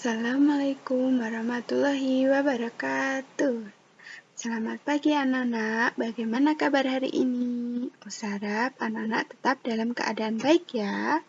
Assalamualaikum warahmatullahi wabarakatuh. Selamat pagi anak-anak, bagaimana kabar hari ini? Aku harap anak-anak tetap dalam keadaan baik ya.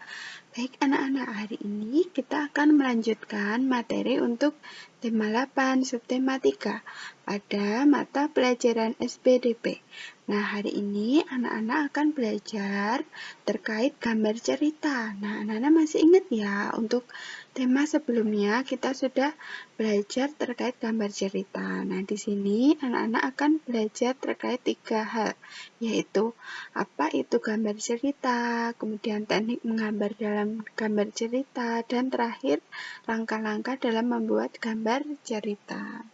Baik anak-anak, hari ini kita akan melanjutkan materi untuk tema 8 subtema 3 pada mata pelajaran SPDP. Nah, hari ini anak-anak akan belajar terkait gambar cerita. Nah, anak-anak masih ingat ya, untuk tema sebelumnya kita sudah belajar terkait gambar cerita. Nah, di sini anak-anak akan belajar terkait 3 hal, yaitu apa itu gambar cerita, kemudian teknik menggambar dalam gambar cerita, dan terakhir langkah-langkah dalam membuat gambar cerita.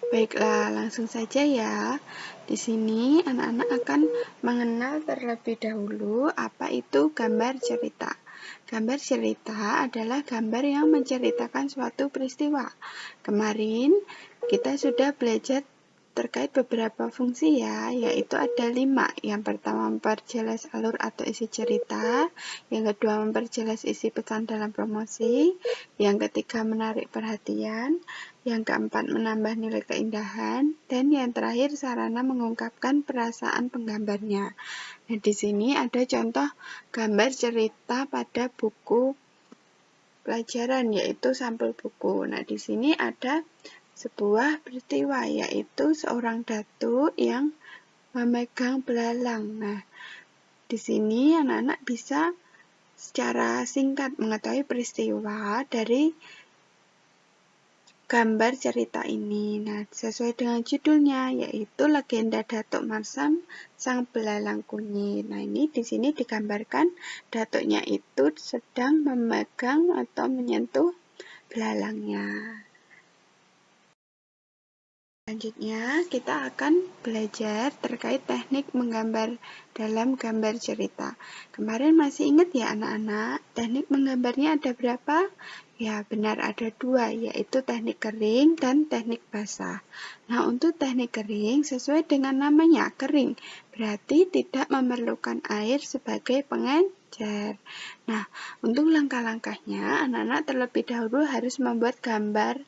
Baiklah, langsung saja ya. Di sini anak-anak akan mengenal terlebih dahulu apa itu gambar cerita. Gambar cerita adalah gambar yang menceritakan suatu peristiwa. Kemarin kita sudah belajar terkait beberapa fungsi ya, yaitu ada 5. Yang pertama memperjelas alur atau isi cerita, yang kedua memperjelas isi pesan dalam promosi, yang ketiga menarik perhatian, yang keempat menambah nilai keindahan, dan yang terakhir sarana mengungkapkan perasaan penggambarnya. Nah, di sini ada contoh gambar cerita pada buku pelajaran, yaitu sampul buku. Nah, di sini ada sebuah peristiwa, yaitu seorang datuk yang memegang belalang. Nah, di sini anak-anak bisa secara singkat mengetahui peristiwa dari gambar cerita ini. Nah, sesuai dengan judulnya, yaitu Legenda Datuk Marsam Sang Belalang Kunyit. Nah, ini di sini digambarkan datuknya itu sedang memegang atau menyentuh belalangnya. Selanjutnya, kita akan belajar terkait teknik menggambar dalam gambar cerita. Kemarin masih ingat ya anak-anak, teknik menggambarnya ada berapa? Ya, benar ada 2, yaitu teknik kering dan teknik basah. Nah, untuk teknik kering, sesuai dengan namanya, kering, berarti tidak memerlukan air sebagai pengecer. Nah, untuk langkah-langkahnya, anak-anak terlebih dahulu harus membuat gambar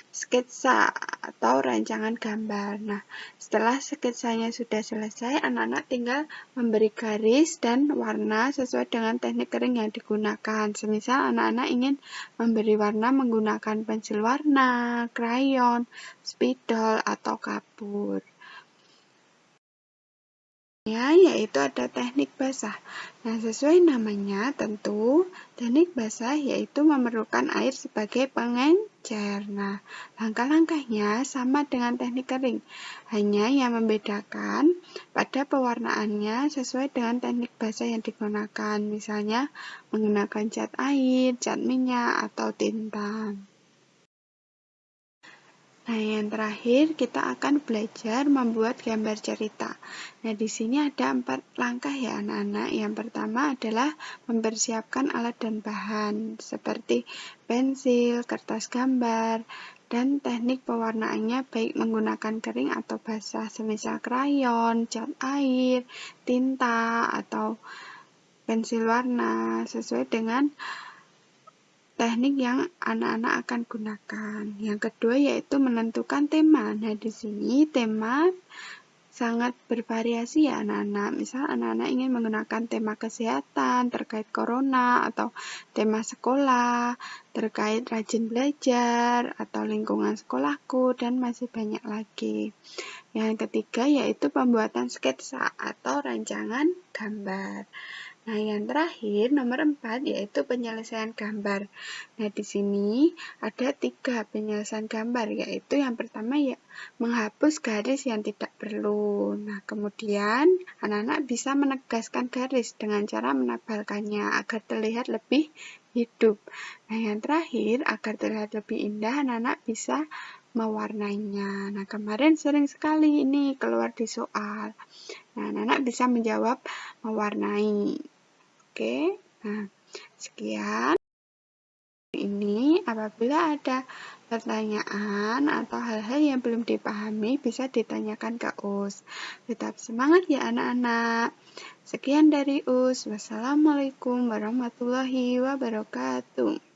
sketsa atau rancangan gambar. Nah, setelah sketsanya sudah selesai, anak-anak tinggal memberi garis dan warna sesuai dengan teknik kering yang digunakan. Semisal anak-anak ingin memberi warna menggunakan pensil warna, krayon, spidol, atau kapur. Yaitu ada teknik basah. Nah, sesuai namanya tentu teknik basah yaitu memerlukan air sebagai pengencer. Nah, langkah-langkahnya sama dengan teknik kering. Hanya yang membedakan pada pewarnaannya sesuai dengan teknik basah yang digunakan. Misalnya menggunakan cat air, cat minyak, atau tinta. Nah, yang terakhir kita akan belajar membuat gambar cerita. Nah, di sini ada 4 langkah ya anak-anak. Yang pertama adalah mempersiapkan alat dan bahan seperti pensil, kertas gambar, dan teknik pewarnaannya baik menggunakan kering atau basah, semisal krayon, cat air, tinta, atau pensil warna sesuai dengan teknik yang anak-anak akan gunakan. Yang kedua yaitu menentukan tema. Nah, di sini tema sangat bervariasi ya anak-anak. Misal anak-anak ingin menggunakan tema kesehatan terkait corona, atau tema sekolah terkait rajin belajar, atau lingkungan sekolahku, dan masih banyak lagi. Yang ketiga yaitu pembuatan sketsa atau rancangan gambar. Nah, yang terakhir, nomor 4, yaitu penyelesaian gambar. Nah, di sini ada 3 penyelesaian gambar, yaitu yang pertama ya menghapus garis yang tidak perlu. Nah, kemudian anak-anak bisa menegaskan garis dengan cara menebalkannya agar terlihat lebih hidup. Nah, yang terakhir, agar terlihat lebih indah, anak-anak bisa mewarnainya. Nah, kemarin sering sekali ini keluar di soal. Nah, anak-anak bisa menjawab mewarnai. Oke, nah sekian. ini. Apabila ada pertanyaan atau hal-hal yang belum dipahami, bisa ditanyakan ke Us. Tetap semangat ya anak-anak. Sekian dari Us. Wassalamualaikum warahmatullahi wabarakatuh.